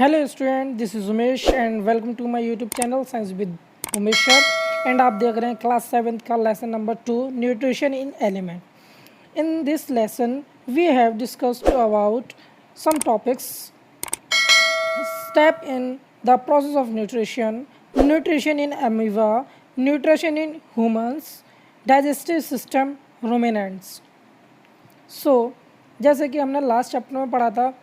Hello student, this is Umesh and welcome to my YouTube channel science with Umesh sir. And आप देख रहे हैं class 7th का lesson number 2, nutrition in element. In this lesson we have discussed about some topics, step in the process of nutrition, nutrition in amoeba, nutrition in humans, digestive system, ruminants. जैसे कि हमने last chapter में पढ़ा था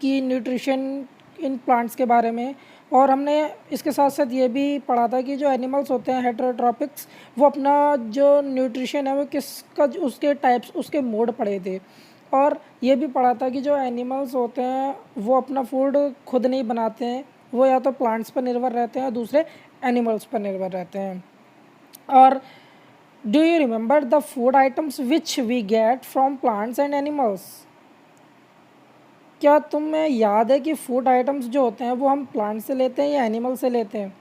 कि nutrition in plants के बारे में, और हमने इसके साथ साथ ये भी पढ़ा था कि जो एनिमल्स होते हैं हेटेरोट्रॉपिक्स, वो अपना जो न्यूट्रिशन है वो किसका, उसके टाइप्स, उसके मोड पढ़े थे। और ये भी पढ़ा था कि जो एनिमल्स होते हैं वो अपना फूड खुद नहीं बनाते हैं, वो या तो प्लांट्स पर निर्भर रहते हैं, दूसरे एनिमल्स पर निर्भर रहते हैं। और do you remember the food items which we get from plants and animals? क्या तुम्हें याद है कि फूड आइटम्स जो होते हैं वो हम प्लांट से लेते हैं या एनिमल से लेते हैं?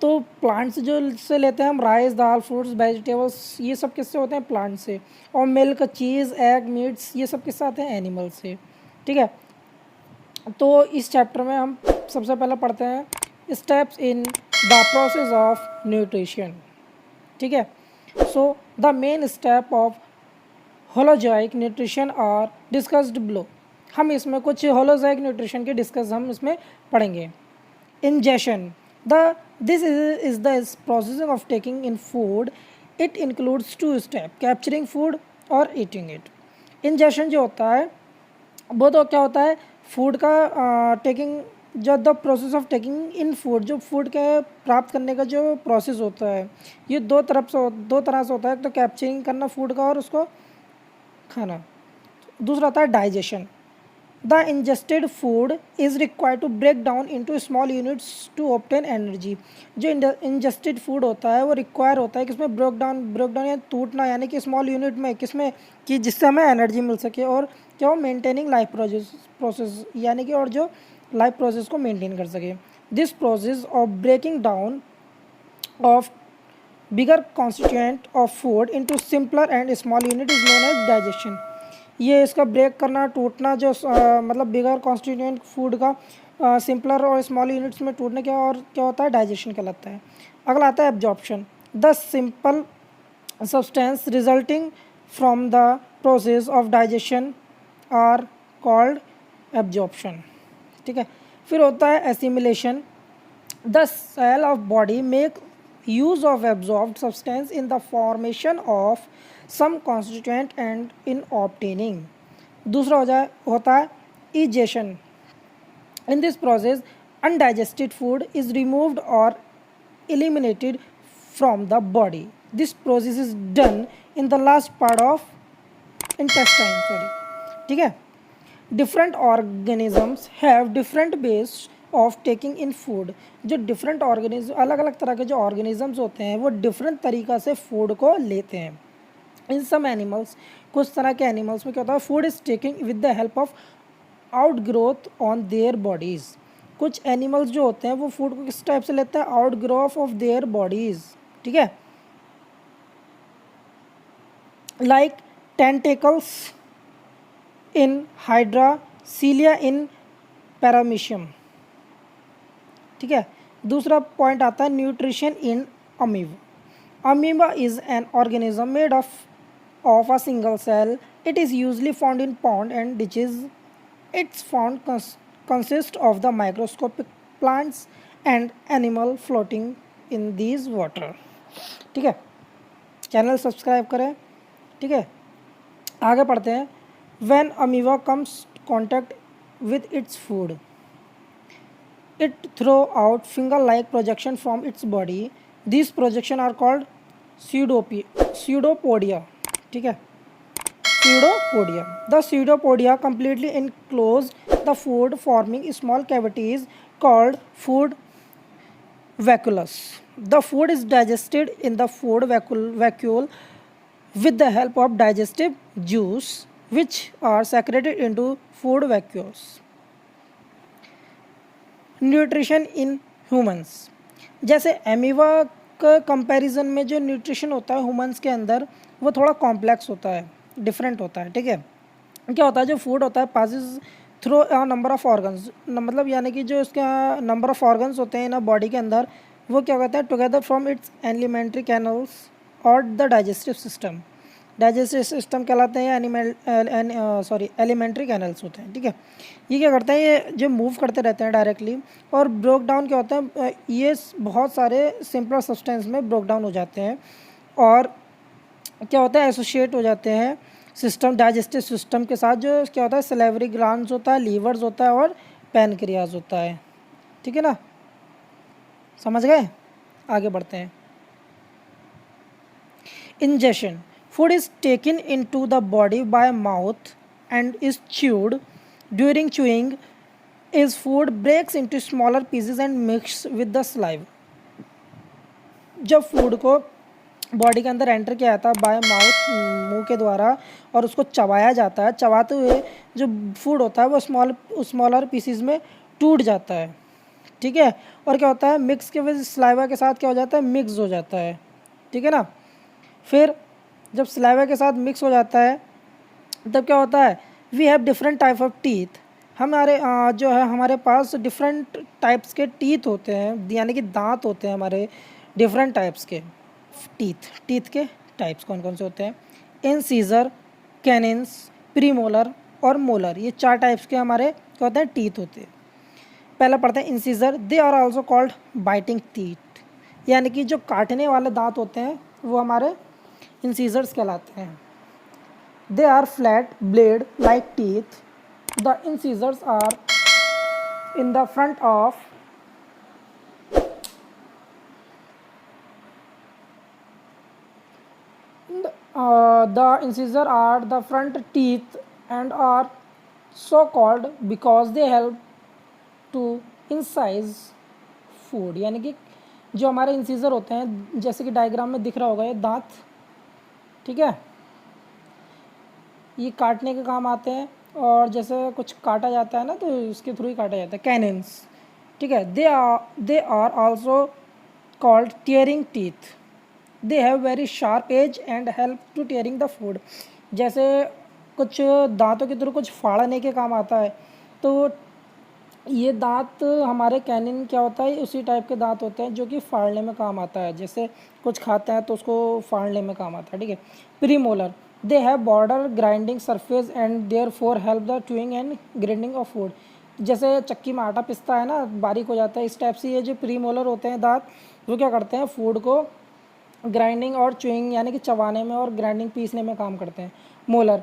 तो प्लांट्स जो से लेते हैं हम, राइस, दाल, फ्रूट्स, वेजिटेबल्स, ये सब किससे होते हैं? प्लांट से। और मिल्क, चीज़, एग, मीट्स, ये सब किससे आते हैं? एनिमल से। ठीक है, तो इस चैप्टर में हम सबसे पहले पढ़ते हैं steps in the process of nutrition. ठीक है, so the main step of holozoic nutrition are discussed below. हम इसमें कुछ होलोजोइक न्यूट्रिशन के डिस्कस हम इसमें पढ़ेंगे। Ingestion, the this is the process of taking in food. It includes 2 step, capturing food और ईटिंग इट। इंजेशन जो होता है वो तो क्या होता है, फूड का टेकिंग, जो the process of taking in food, जो फूड के प्राप्त करने का जो प्रोसेस होता है, ये दो तरह से होता है। तो कैप्चरिंग करना फूड का और उसको खाना। दूसरा होता है digestion. The ingested food is required to break down into small units to obtain energy. जो इंजेस्टेड फूड होता है वो रिक्वायर होता है कि इसमें ब्रेक डाउन या टूटना, यानी कि स्मॉल यूनिट में, किसमें कि जिससे हमें एनर्जी मिल सके। और क्या हो, मेंटेनिंग लाइफ प्रोसेस, यानी कि और जो लाइफ प्रोसेस को मेंटेन कर सके। This process of breaking down of bigger constituent of food into simpler and small unit is known as digestion. ये इसका ब्रेक करना, टूटना, जो मतलब बिगर कॉन्स्टिट्यूएंट फूड का सिंपलर और स्मॉल यूनिट्स में टूटने के और क्या होता है, डाइजेशन कहलाता है। अगला आता है absorption. The simple substance resulting from the process of digestion are called absorption. ठीक है, फिर होता है assimilation. The cell of body make use of absorbed substance in the formation of some constituent and in obtaining। दूसरा होता है egestion। In this process undigested food is removed or eliminated from the body। This process is done in the last part of intestine। ठीक है, different organisms have different ways of taking in food. जो different organism, अलग अलग तरह के जो organisms होते हैं वो डिफरेंट तरीक़ा से फूड को लेते हैं। इन सम एनिमल्स, कुछ तरह के एनिमल्स में क्या होता है, food is taking with the help of out growth on their bodies. कुछ एनिमल्स जो होते हैं वो फूड को किस टाइप से लेते हैं, out growth of their bodies. ठीक है, like tentacles in hydra, cilia in paramecium. ठीक है, दूसरा पॉइंट आता है nutrition in amoeba. Amoeba is an organism made of a single cell. It is usually found in pond and ditches. It's found consist of the microscopic plants and animal floating in these water. ठीक है, channel subscribe करें। ठीक है, आगे पढ़ते हैं। When amoeba comes contact with its food, it throw out finger-like projection from its body. These projection are called pseudopodia. ठीक है, pseudopodia. The pseudopodia completely enclose the food, forming small cavities called food vacuoles. The food is digested in the food vacuole with the help of digestive juice, which are secreted into food vacuoles. Nutrition in humans. जैसे amoeba का comparison में जो nutrition होता है humans के अंदर वो थोड़ा कॉम्प्लेक्स होता है, डिफरेंट होता है। ठीक है, क्या होता है, जो फूड होता है passes through a number of organs, मतलब यानी कि जो इसका नंबर ऑफ ऑर्गन्स होते हैं ना बॉडी के अंदर, वो क्या कहते हैं, together from its alimentary canals और the digestive system. Digestive system कहलाते हैं एनिमल सॉरी एलिमेंट्री कैनल्स होते हैं, ठीक है। ये क्या करते हैं, ये जो मूव करते रहते हैं डायरेक्टली, और ब्रोक डाउन क्या होता है, ये बहुत सारे सिंपल सब्सटेंस में ब्रोक डाउन हो जाते हैं, और क्या होता है, एसोसिएट हो जाते हैं सिस्टम, डाइजेस्टिव सिस्टम के साथ। जो क्या होता है, सलेवरी ग्लैंड्स होता है, लीवर्स होता है, और पैनक्रियाज होता है, ठीक है ना, समझ गए। आगे बढ़ते हैं। Ingestion, food is taken into the body by mouth and is chewed. During chewing is food breaks into smaller pieces and mixed with the saliva. जब फूड को बॉडी के अंदर एंटर किया जाता है बाय माउथ, मुंह के द्वारा, और उसको चबाया जाता है, चबाते हुए जो फूड होता है वो स्मॉलर पीसीज में टूट जाता है, ठीक है। और क्या होता है, मिक्स के वजह सलाइवा के साथ क्या हो जाता है, मिक्स हो जाता है, ठीक है ना। फिर जब सलाइवा के साथ मिक्स हो जाता है तब क्या होता है, we have different type of teeth. हमारे जो है हमारे पास डिफरेंट टाइप्स के टीथ होते हैं, यानी कि दांत होते हैं हमारे डिफरेंट टाइप्स के। टीथ के टाइप्स कौन कौन से होते हैं, इंसीजर, कैनिन्स, प्रीमोलर और मोलर, ये 4 टाइप्स के हमारे क्या होते हैं, टीथ होते हैं। पहला पढ़ते हैं incisor. They are also called biting teeth, यानी कि जो काटने वाले दांत होते हैं वो हमारे इंसीजर्स कहलाते हैं। They are flat blade like teeth. The incisors are in the front of the incisor are the front teeth and are so called because they help to incise food। यानी कि जो हमारे इंसीजर होते हैं, जैसे कि डायग्राम में दिख रहा होगा, ये दांत, ठीक है, ये काटने के काम आते हैं, और जैसे कुछ काटा जाता है ना तो इसके थ्रू ही काटा जाता है, कैनिन्स, ठीक है। They are also called tearing teeth. They have very sharp edge and help to tearing the food. जैसे कुछ दांतों के थ्रू कुछ फाड़ने के काम आता है, तो ये दांत हमारे कैनिन क्या होता है, उसी टाइप के दांत होते हैं जो कि फाड़ने में काम आता है। जैसे कुछ खाते हैं तो उसको फाड़ने में काम आता है, ठीक है। Premolar, they have border grinding surface and therefore help the chewing and grinding of food. जैसे चक्की में आटा पिसता है ना, बारीक हो जाता है, इस टाइप से ये जो प्रीमोलर होते हैं दांत, वो क्या करते हैं, फूड को ग्राइंडिंग और च्यूइंग यानी कि चबाने में और ग्राइंडिंग पीसने में काम करते हैं। Molar,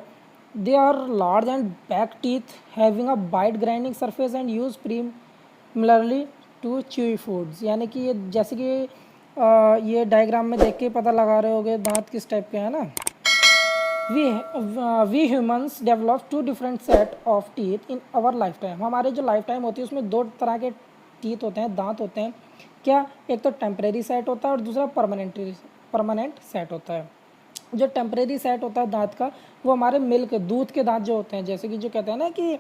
they are large and back teeth having a bite grinding surface and use primarily to chew foods. यानी कि ये जैसे कि ये डायग्राम में देख के पता लगा रहे होगे दांत किस टाइप के हैं ना। We humans develop 2 different set of teeth in our lifetime. हमारे जो लाइफ टाइम होती है उसमें 2 तरह के टीथ होते हैं, दांत होते हैं। क्या, एक तो टेम्परेरी सेट होता है और दूसरा परमानेंट सेट होता है। जो टेम्परेरी सेट होता है दांत का, वो हमारे मिल्क दूध के दांत जो होते हैं, जैसे कि जो कहते हैं ना कि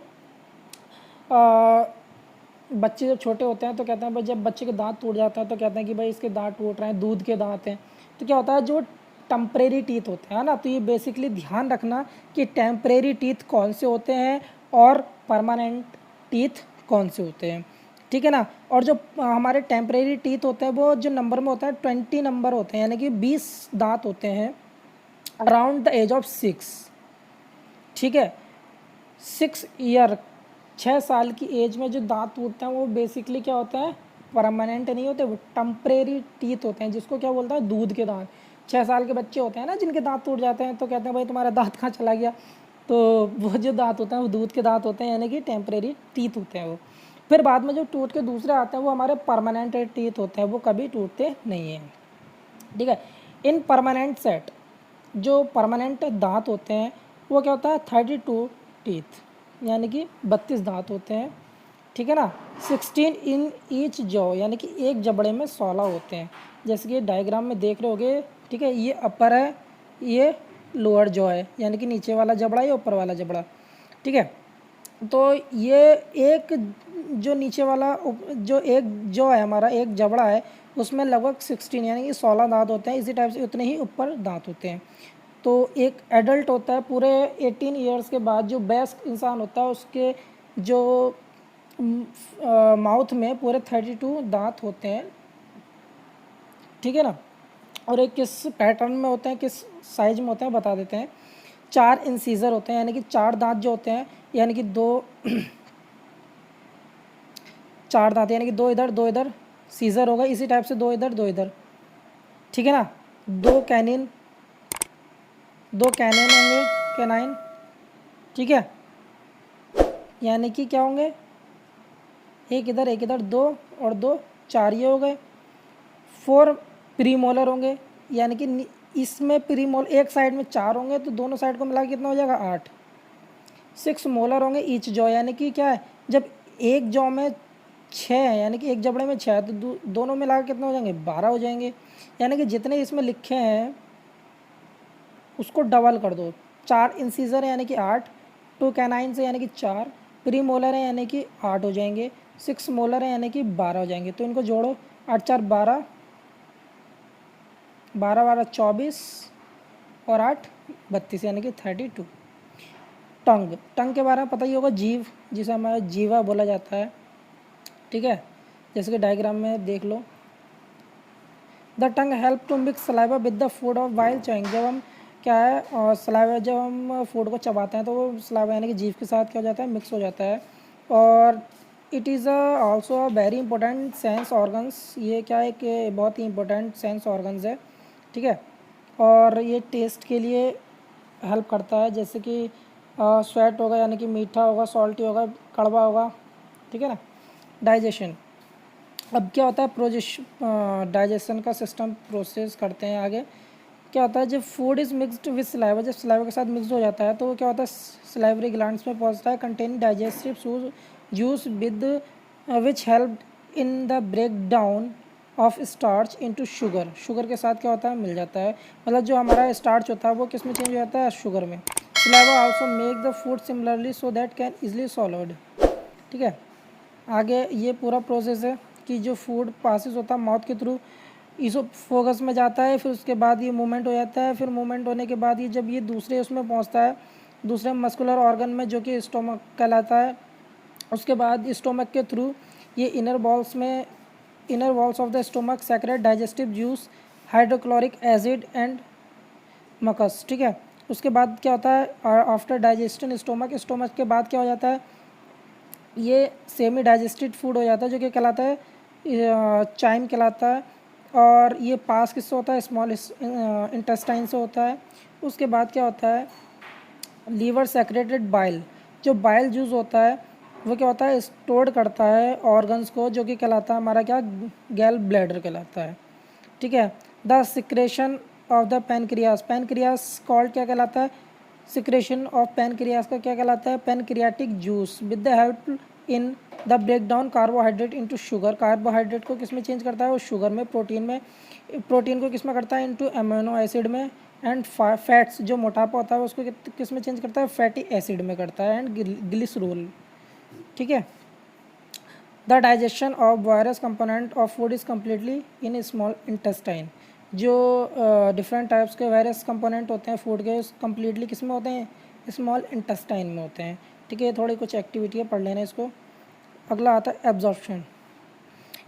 बच्चे जब छोटे होते हैं तो कहते हैं भाई, जब बच्चे के दांत टूट जाता है तो कहते हैं कि भाई इसके दांत टूट रहे हैं, दूध के दांत हैं। तो क्या होता है, जो टेम्परेरी टीथ होते हैं ना, तो ये बेसिकली ध्यान रखना कि टेम्परेरी टीथ कौन से होते हैं और परमानेंट टीथ कौन से होते हैं, ठीक है ना। और जो हमारे टेम्परेरी टीथ होते हैं वो जो नंबर में होता है 20 नंबर होते हैं, यानी कि 20 दांत होते हैं अराउंड द एज ऑफ 6, ठीक है। 6 ईयर, 6 साल की एज में जो दांत टूटते हैं वो बेसिकली क्या होता है, परमानेंट नहीं होते, वो टेम्परेरी टीथ होते हैं, जिसको क्या बोलता है, दूध के दांत। 6 साल के बच्चे होते हैं ना जिनके दांत टूट जाते हैं, तो कहते हैं भाई तुम्हारा दांत कहाँ चला गया, तो वो जो दांत होते हैं वो दूध के दांत होते हैं, यानी कि टेम्परेरी टीथ होते हैं वो। फिर बाद में जो टूट के दूसरे आते हैं वो हमारे परमानेंट टीथ होते हैं, वो कभी टूटते नहीं हैं, ठीक है। इन परमानेंट सेट, जो परमानेंट दांत होते हैं वो क्या होता है, 32 टीथ, यानी कि 32 दांत होते हैं, ठीक है ना। 16 इन ईच जॉ, यानी कि एक जबड़े में 16 होते हैं, जैसे कि डायग्राम में देख रहे होगे, ठीक है। ये अपर है, ये लोअर जॉ है, यानी कि नीचे वाला जबड़ा, ये ऊपर वाला जबड़ा, ठीक है। तो ये एक जो नीचे वाला जो एक जो है हमारा एक जबड़ा है, उसमें लगभग 16 यानी कि 16 दांत होते हैं। इसी टाइप से उतने ही ऊपर दांत होते हैं। तो एक एडल्ट होता है पूरे 18 ईयर्स के बाद, जो वयस्क इंसान होता है उसके जो माउथ में पूरे 32 दांत होते हैं, ठीक है ना। और एक किस पैटर्न में होते हैं, किस साइज में होते हैं बता देते हैं। 4 इंसीजर होते हैं, यानी कि 4 दांत जो होते हैं, यानी कि 2 4 दांत यानी कि 2 इधर 2 इधर, सीजर होगा इसी टाइप से 2 इधर 2 इधर, ठीक है ना। 2 कैनिन, 2 कैनिन होंगे, कैनाइन, ठीक है। यानी कि क्या होंगे, एक इधर 2 और 2 4, ये हो गए। 4 प्रीमोलर होंगे, यानी कि इसमें प्रीमोलर एक साइड में 4 होंगे तो दोनों साइड को मिला के कितना हो जाएगा 8। 6 मोलर होंगे ईच जॉ, यानी कि क्या है, जब एक जॉ में 6 है यानी कि एक जबड़े में 6 है तो दोनों मिला के कितने हो जाएंगे 12 हो जाएंगे। यानी कि जितने इसमें लिखे हैं उसको डबल कर दो। 4 इंसीजर है यानी कि 8, 2 कैनाइन से यानी कि 4, प्री मोलर है यानी कि 8 हो जाएंगे, 6 मोलर है यानी कि 12 हो जाएंगे। तो इनको जोड़ो, 8 4 12, 12 12 24 और 8 32 यानी कि 32। टंग, टंग के बारे में पता ही होगा, जीव, जिसे हमारा जीवा बोला जाता है, ठीक है। जैसे कि डायग्राम में देख लो, the tongue help to mix saliva with the food of while chewing. जब हम क्या है, और सलाइवा जब हम फूड को चबाते हैं तो वो सलाइवा यानी कि जीभ के साथ क्या हो जाता है, मिक्स हो जाता है। और it is also a very important sense organs, ये क्या है कि बहुत ही इंपॉर्टेंट सेंस ऑर्गन्स है, ठीक है। और ये टेस्ट के लिए हेल्प करता है, जैसे कि स्वेट होगा यानी कि मीठा होगा, सॉल्टी होगा, कड़वा होगा, ठीक है ना। डाइजेशन, अब क्या होता है, डाइजेशन का सिस्टम प्रोसेस करते हैं आगे। क्या होता है, जब food is mixed with saliva, जब सलाइवा के साथ मिक्स हो जाता है तो क्या होता है, सलाइवरी ग्लैंड्स में पहुंचता है, contain digestive juice with which help in the break down of starch into sugar. Sugar के साथ क्या होता है, मिल जाता है, मतलब जो हमारा स्टार्च होता है वो किस में चेंज हो जाता है, शुगर में। Saliva also make the food similarly so that can easily swallowed, ठीक है। आगे ये पूरा प्रोसेस है कि जो फूड पासिस होता है माउथ के थ्रू, इसो फोकस में जाता है, फिर उसके बाद ये मूवमेंट हो जाता है, फिर मूवमेंट होने के बाद ये जब ये दूसरे उसमें पहुंचता है, दूसरे मस्कुलर ऑर्गन में जो कि स्टोमक कहलाता है, उसके बाद स्टोमक के थ्रू ये inner walls of the stomach secrete digestive juice, hydrochloric acid and mucus, ठीक है। उसके बाद क्या होता है, आफ्टर डाइजेशन स्टोमक के बाद क्या हो जाता है, ये सेमी डाइजेस्टेड फूड हो जाता है जो कि कहलाता है चाइम कहलाता है। और ये पास किससे होता है, स्मॉल इंटेस्टाइन से होता है। उसके बाद क्या होता है, लीवर सेक्रेटेड बाइल, जो बाइल जूस होता है वो क्या होता है, स्टोर्ड करता है ऑर्गन्स को, जो कि कहलाता है हमारा क्या, गैल ब्लैडर कहलाता है, ठीक है। The secretion of the pancreas, pancreas called क्या कहलाता है, सिक्रेशन ऑफ पैनक्रियास का क्या कहलाता है, pancreatic juice with the help in the break down carbohydrate into sugar. Carbohydrate को किस में चेंज करता है, वो शुगर में, प्रोटीन में, प्रोटीन को किस में करता है, इनटू अमीनो एसिड में, एंड फैट्स जो मोटापा होता है उसको किस में चेंज करता है, फैटी एसिड में करता है, एंड ग्लिसरोल, ठीक है। The digestion of virus component of food is completely in small intestine. जो डिफरेंट टाइप्स के वायरस कंपोनेंट होते हैं फूड के, कम्प्लीटली किस में होते हैं, स्मॉल इंटेस्टाइन में होते हैं, ठीक है। थोड़ी कुछ एक्टिविटी है, पढ़ लेना इसको। अगला आता है absorption.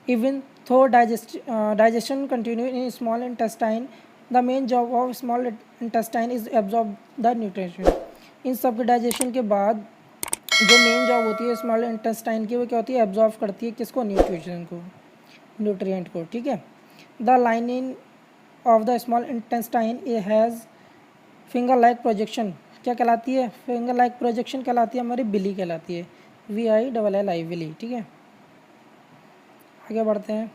Even though digestion continue in small intestine, the main job of small intestine is absorb the nutrition. इन सब के डाइजेशन के बाद जो मेन जॉब होती है स्मॉल इंटेस्टाइन की, वो क्या होती है, एब्जॉर्ब करती है किसको, न्यूट्रिशन को, न्यूट्रिएंट को, ठीक है। The lining of the small intestine has finger like projection, क्या कहलाती है, फिंगर लाइक प्रोजेक्शन कहलाती है, हमारी बिली कहलाती है, VILLI विली, ठीक है। आगे बढ़ते हैं,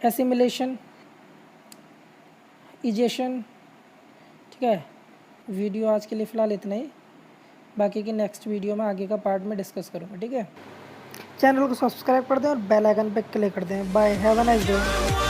एसिमिलेशन, इजेशन, ठीक है। वीडियो आज के लिए फ़िलहाल इतना ही, बाकी की नेक्स्ट वीडियो में आगे का पार्ट में डिस्कस करूँगा, ठीक है। चैनल को सब्सक्राइब कर दें और बेल आइकन पे क्लिक कर दें। Bye, have a nice day.